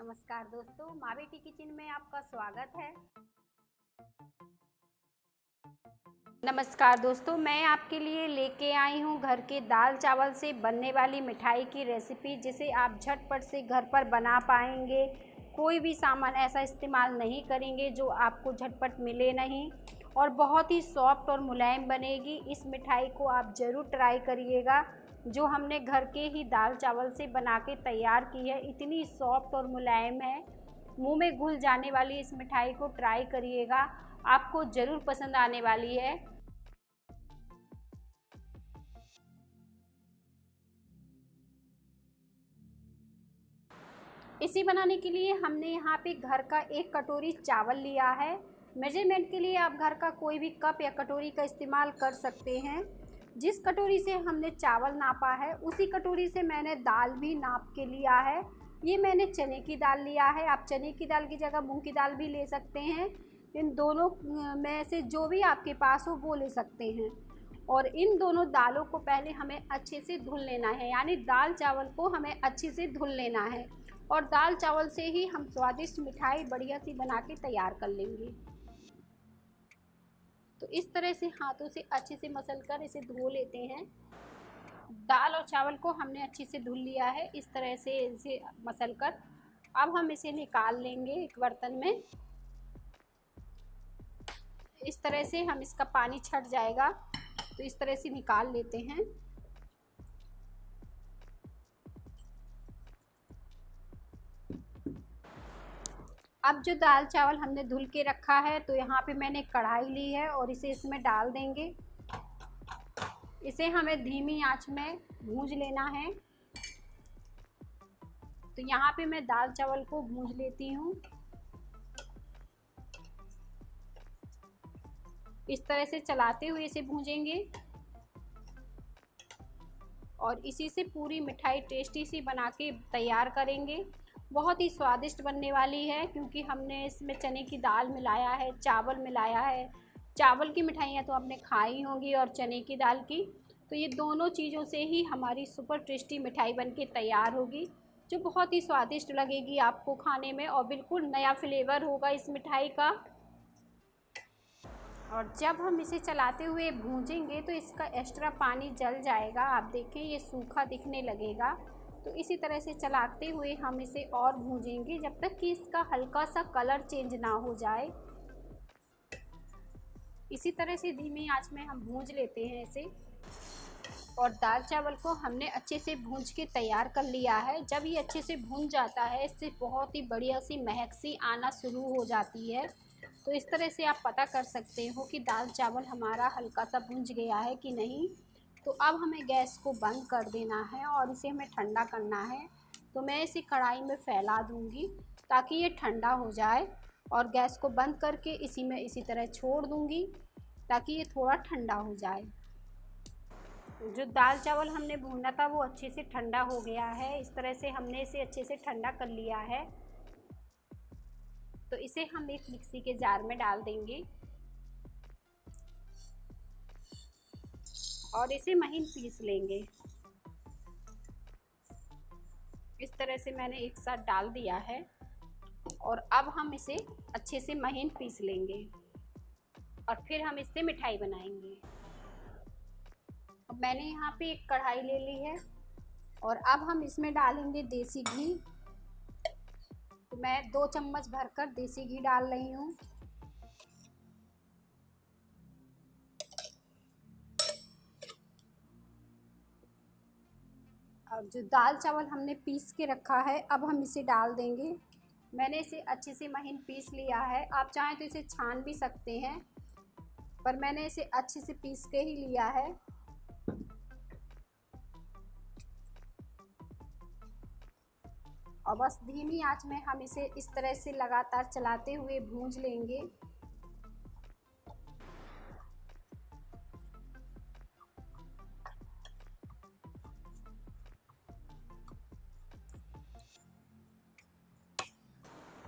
नमस्कार दोस्तों, माँ बेटी किचन में आपका स्वागत है। नमस्कार दोस्तों, मैं आपके लिए लेके आई हूँ घर के दाल चावल से बनने वाली मिठाई की रेसिपी, जिसे आप झटपट से घर पर बना पाएंगे। कोई भी सामान ऐसा इस्तेमाल नहीं करेंगे जो आपको झटपट मिले नहीं, और बहुत ही सॉफ्ट और मुलायम बनेगी। इस मिठाई को आप ज़रूर ट्राई करिएगा। जो हमने घर के ही दाल चावल से बना के तैयार की है, इतनी सॉफ्ट और मुलायम है, मुंह में घुल जाने वाली इस मिठाई को ट्राई करिएगा, आपको ज़रूर पसंद आने वाली है। इसे बनाने के लिए हमने यहाँ पे घर का 1 कटोरी चावल लिया है। मेजरमेंट के लिए आप घर का कोई भी कप या कटोरी का इस्तेमाल कर सकते हैं। जिस कटोरी से हमने चावल नापा है, उसी कटोरी से मैंने दाल भी नाप के लिया है। ये मैंने चने की दाल लिया है, आप चने की दाल की जगह मूंग की दाल भी ले सकते हैं। इन दोनों में से जो भी आपके पास हो वो ले सकते हैं। और इन दोनों दालों को पहले हमें अच्छे से धुल लेना है, यानी दाल चावल को हमें अच्छे से धुल लेना है। और दाल चावल से ही हम स्वादिष्ट मिठाई बढ़िया सी बना के तैयार कर लेंगे। तो इस तरह से हाथों से अच्छे से मसल कर इसे धो लेते हैं। दाल और चावल को हमने अच्छे से धुल लिया है, इस तरह से इसे मसल कर अब हम इसे निकाल लेंगे एक बर्तन में। इस तरह से हम इसका पानी छट जाएगा, तो इस तरह से निकाल लेते हैं। अब जो दाल चावल हमने धुल के रखा है, तो यहाँ पे मैंने कढ़ाई ली है और इसे इसमें डाल देंगे। इसे हमें धीमी आंच में भूंज लेना है। तो यहाँ पे मैं दाल चावल को भूंज लेती हूँ। इस तरह से चलाते हुए इसे भूंजेंगे, और इसी से पूरी मिठाई टेस्टी सी बना के तैयार करेंगे। बहुत ही स्वादिष्ट बनने वाली है, क्योंकि हमने इसमें चने की दाल मिलाया है, चावल मिलाया है। चावल की मिठाइयाँ तो आपने खाई होंगी, और चने की दाल की, तो ये दोनों चीज़ों से ही हमारी सुपर टेस्टी मिठाई बन के तैयार होगी, जो बहुत ही स्वादिष्ट लगेगी आपको खाने में, और बिल्कुल नया फ्लेवर होगा इस मिठाई का। और जब हम इसे चलाते हुए भूंजेंगे तो इसका एक्स्ट्रा पानी जल जाएगा। आप देखें, ये सूखा दिखने लगेगा। तो इसी तरह से चलाते हुए हम इसे और भूंजेंगे जब तक कि इसका हल्का सा कलर चेंज ना हो जाए। इसी तरह से धीमी आंच में हम भूंज लेते हैं इसे। और दाल चावल को हमने अच्छे से भूंज के तैयार कर लिया है। जब ये अच्छे से भून जाता है, इससे बहुत ही बढ़िया सी महक सी आना शुरू हो जाती है। तो इस तरह से आप पता कर सकते हो कि दाल चावल हमारा हल्का सा भुंज गया है कि नहीं। तो अब हमें गैस को बंद कर देना है और इसे हमें ठंडा करना है। तो मैं इसे कढ़ाई में फैला दूंगी ताकि ये ठंडा हो जाए, और गैस को बंद करके इसी में इसी तरह छोड़ दूंगी ताकि ये थोड़ा ठंडा हो जाए। जो दाल चावल हमने भूना था वो अच्छे से ठंडा हो गया है। इस तरह से हमने इसे अच्छे से ठंडा कर लिया है। तो इसे हम एक मिक्सी के जार में डाल देंगे और इसे महीन पीस लेंगे। इस तरह से मैंने एक साथ डाल दिया है, और अब हम इसे अच्छे से महीन पीस लेंगे, और फिर हम इससे मिठाई बनाएंगे। अब मैंने यहाँ पे एक कढ़ाई ले ली है, और अब हम इसमें डालेंगे देसी घी। तो मैं 2 चम्मच भरकर देसी घी डाल रही हूँ। अब जो दाल चावल हमने पीस के रखा है, अब हम इसे डाल देंगे। मैंने इसे अच्छे से महीन पीस लिया है। आप चाहें तो इसे छान भी सकते हैं, पर मैंने इसे अच्छे से पीस के ही लिया है। और बस धीमी आंच में हम इसे इस तरह से लगातार चलाते हुए भूंज लेंगे।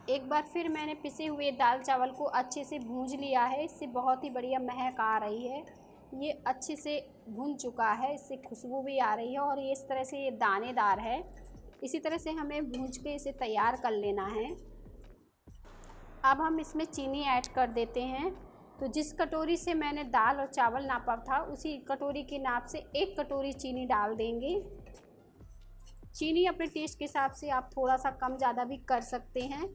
एक बार फिर मैंने पिसे हुए दाल चावल को अच्छे से भूंज लिया है। इससे बहुत ही बढ़िया महक आ रही है। ये अच्छे से भुन चुका है, इससे खुशबू भी आ रही है, और ये इस तरह से ये दानेदार है। इसी तरह से हमें भूंज के इसे तैयार कर लेना है। अब हम इसमें चीनी ऐड कर देते हैं। तो जिस कटोरी से मैंने दाल और चावल नापा था उसी कटोरी के नाप से 1 कटोरी चीनी डाल देंगे। चीनी अपने टेस्ट के हिसाब से आप थोड़ा सा कम ज़्यादा भी कर सकते हैं।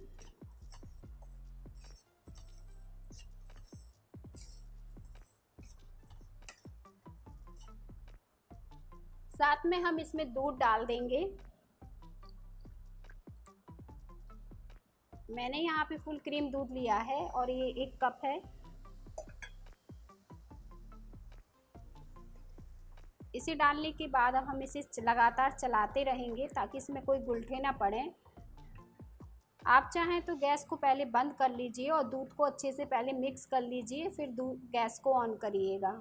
साथ में हम इसमें दूध डाल देंगे। मैंने यहाँ पे फुल क्रीम दूध लिया है और ये 1 कप है। इसे डालने के बाद अब हम इसे लगातार चलाते रहेंगे ताकि इसमें कोई गुलठे ना पड़े। आप चाहें तो गैस को पहले बंद कर लीजिए और दूध को अच्छे से पहले मिक्स कर लीजिए, फिर गैस को ऑन करिएगा,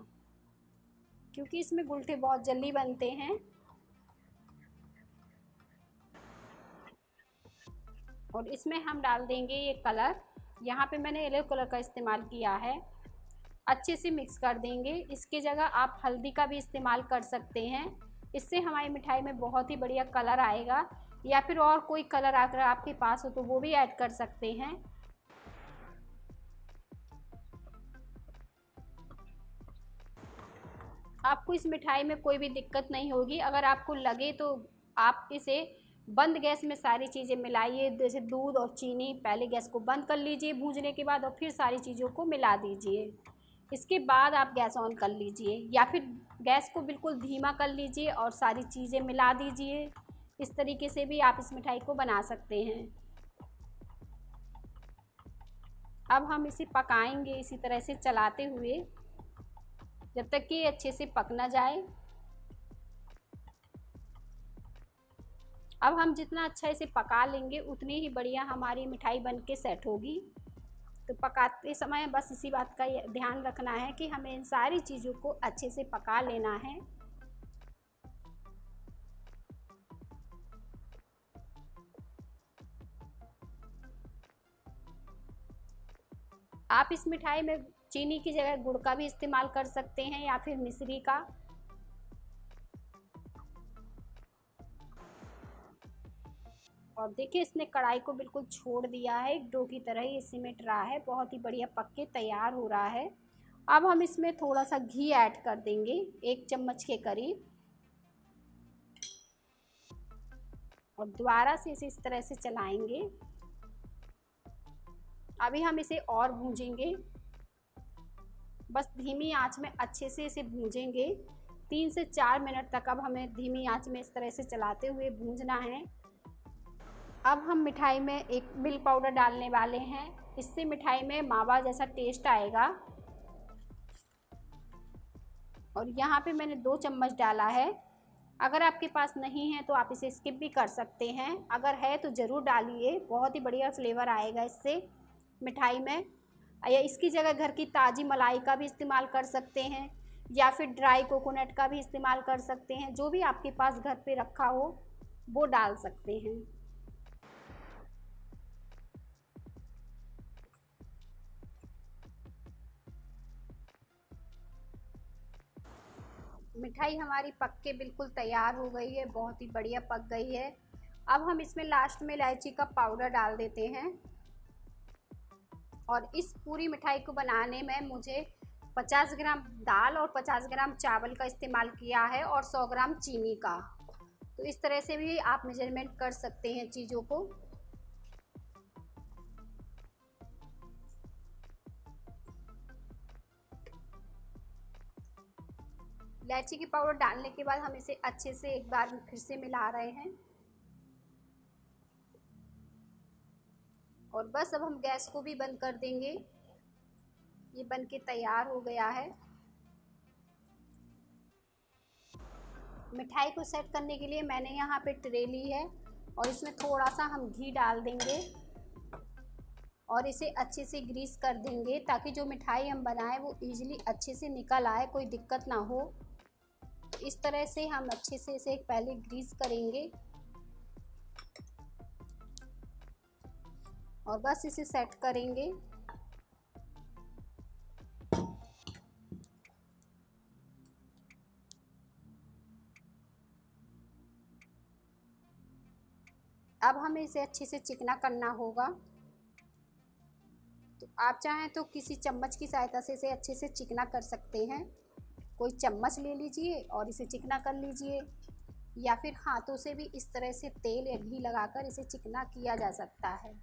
क्योंकि इसमें गुलठे बहुत जल्दी बनते हैं। और इसमें हम डाल देंगे ये कलर। यहाँ पे मैंने येलो कलर का इस्तेमाल किया है। अच्छे से मिक्स कर देंगे। इसकी जगह आप हल्दी का भी इस्तेमाल कर सकते हैं, इससे हमारी मिठाई में बहुत ही बढ़िया कलर आएगा। या फिर और कोई कलर अगर आपके पास हो तो वो भी ऐड कर सकते हैं। आपको इस मिठाई में कोई भी दिक्कत नहीं होगी। अगर आपको लगे तो आप इसे बंद गैस में सारी चीज़ें मिलाइए, जैसे दूध और चीनी। पहले गैस को बंद कर लीजिए भूनने के बाद, और फिर सारी चीज़ों को मिला दीजिए। इसके बाद आप गैस ऑन कर लीजिए, या फिर गैस को बिल्कुल धीमा कर लीजिए और सारी चीज़ें मिला दीजिए। इस तरीके से भी आप इस मिठाई को बना सकते हैं। अब हम इसे पकाएंगे इसी तरह से चलाते हुए, जब तक कि अच्छे से पक ना जाए। अब हम जितना अच्छा इसे पका लेंगे उतनी ही बढ़िया हमारी मिठाई बन के सेट होगी। तो पकाते समय बस इसी बात का ध्यान रखना है कि हमें इन सारी चीज़ों को अच्छे से पका लेना है। आप इस मिठाई में चीनी की जगह गुड़ का भी इस्तेमाल कर सकते हैं या फिर मिश्री का। और देखिए इसने कढ़ाई को बिल्कुल छोड़ दिया है, एक डो की तरह ही सिमट रहा है, बहुत ही बढ़िया पक के तैयार हो रहा है। अब हम इसमें थोड़ा सा घी ऐड कर देंगे, 1 चम्मच के करीब, और दोबारा से इसे इस तरह से चलाएंगे। अभी हम इसे और भूंजेंगे, बस धीमी आंच में अच्छे से इसे भूंजेंगे 3 से 4 मिनट तक। अब हमें धीमी आंच में इस तरह से चलाते हुए भूंजना है। अब हम मिठाई में एक मिल्क पाउडर डालने वाले हैं, इससे मिठाई में मावा जैसा टेस्ट आएगा। और यहाँ पे मैंने 2 चम्मच डाला है। अगर आपके पास नहीं है तो आप इसे स्किप भी कर सकते हैं, अगर है तो ज़रूर डालिए, बहुत ही बढ़िया फ्लेवर आएगा इससे मिठाई में। या इसकी जगह घर की ताज़ी मलाई का भी इस्तेमाल कर सकते हैं, या फिर ड्राई कोकोनट का भी इस्तेमाल कर सकते हैं। जो भी आपके पास घर पे रखा हो वो डाल सकते हैं। मिठाई हमारी पक के बिल्कुल तैयार हो गई है, बहुत ही बढ़िया पक गई है। अब हम इसमें लास्ट में इलायची का पाउडर डाल देते हैं। और इस पूरी मिठाई को बनाने में मुझे 50 ग्राम दाल और 50 ग्राम चावल का इस्तेमाल किया है, और 100 ग्राम चीनी का। तो इस तरह से भी आप मेजरमेंट कर सकते हैं चीज़ों को। इलायची की पाउडर डालने के बाद हम इसे अच्छे से एक बार फिर से मिला रहे हैं। और बस अब हम गैस को भी बंद कर देंगे। ये बन के तैयार हो गया है। मिठाई को सेट करने के लिए मैंने यहाँ पे ट्रे ली है, और इसमें थोड़ा सा हम घी डाल देंगे और इसे अच्छे से ग्रीस कर देंगे, ताकि जो मिठाई हम बनाएं वो इजीली अच्छे से निकल आए, कोई दिक्कत ना हो। इस तरह से हम अच्छे से इसे पहले ग्रीस करेंगे और बस इसे सेट करेंगे। हमें इसे अच्छे से चिकना करना होगा। तो आप चाहें तो किसी चम्मच की सहायता से इसे अच्छे से चिकना कर सकते हैं। कोई चम्मच ले लीजिए और इसे चिकना कर लीजिए, या फिर हाथों से भी इस तरह से तेल या घी लगाकर इसे चिकना किया जा सकता है।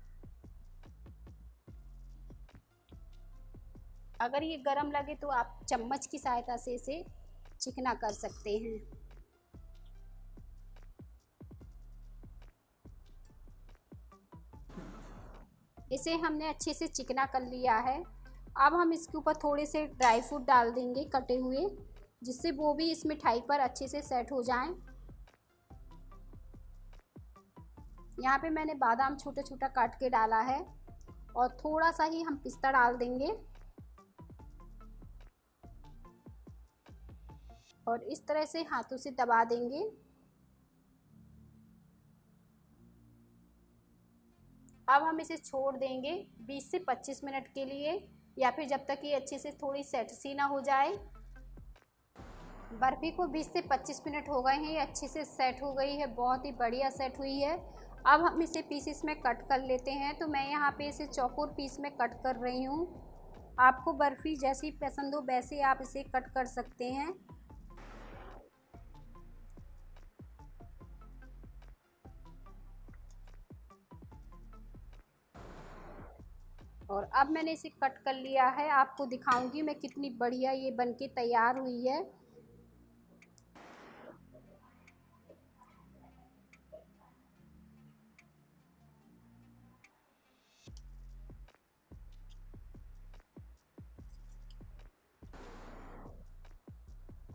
अगर ये गरम लगे तो आप चम्मच की सहायता से इसे चिकना कर सकते हैं। इसे हमने अच्छे से चिकना कर लिया है। अब हम इसके ऊपर थोड़े से ड्राई फ्रूट डाल देंगे कटे हुए, जिससे वो भी इस मिठाई पर अच्छे से सेट हो जाएं। यहाँ पे मैंने बादाम छोटा छोटा काट के डाला है और थोड़ा सा ही हम पिस्ता डाल देंगे और इस तरह से हाथों से दबा देंगे। अब हम इसे छोड़ देंगे 20 से 25 मिनट के लिए, या फिर जब तक ये अच्छे से थोड़ी सेट सी ना हो जाए। बर्फ़ी को 20 से 25 मिनट हो गए हैं, ये अच्छे से सेट हो गई है, बहुत ही बढ़िया सेट हुई है। अब हम इसे पीसेस में कट कर लेते हैं। तो मैं यहाँ पे इसे चौकोर पीस में कट कर रही हूँ। आपको बर्फ़ी जैसी पसंद हो वैसे आप इसे कट कर सकते हैं। और अब मैंने इसे कट कर लिया है, आपको दिखाऊंगी मैं कितनी बढ़िया ये बनके तैयार हुई है।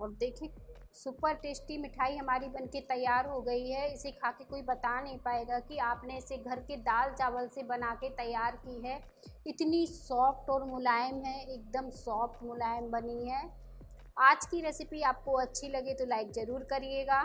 और देखिए सुपर टेस्टी मिठाई हमारी बनके तैयार हो गई है। इसे खा के कोई बता नहीं पाएगा कि आपने इसे घर के दाल चावल से बना के तैयार की है। इतनी सॉफ्ट और मुलायम है, एकदम सॉफ्ट मुलायम बनी है। आज की रेसिपी आपको अच्छी लगे तो लाइक ज़रूर करिएगा।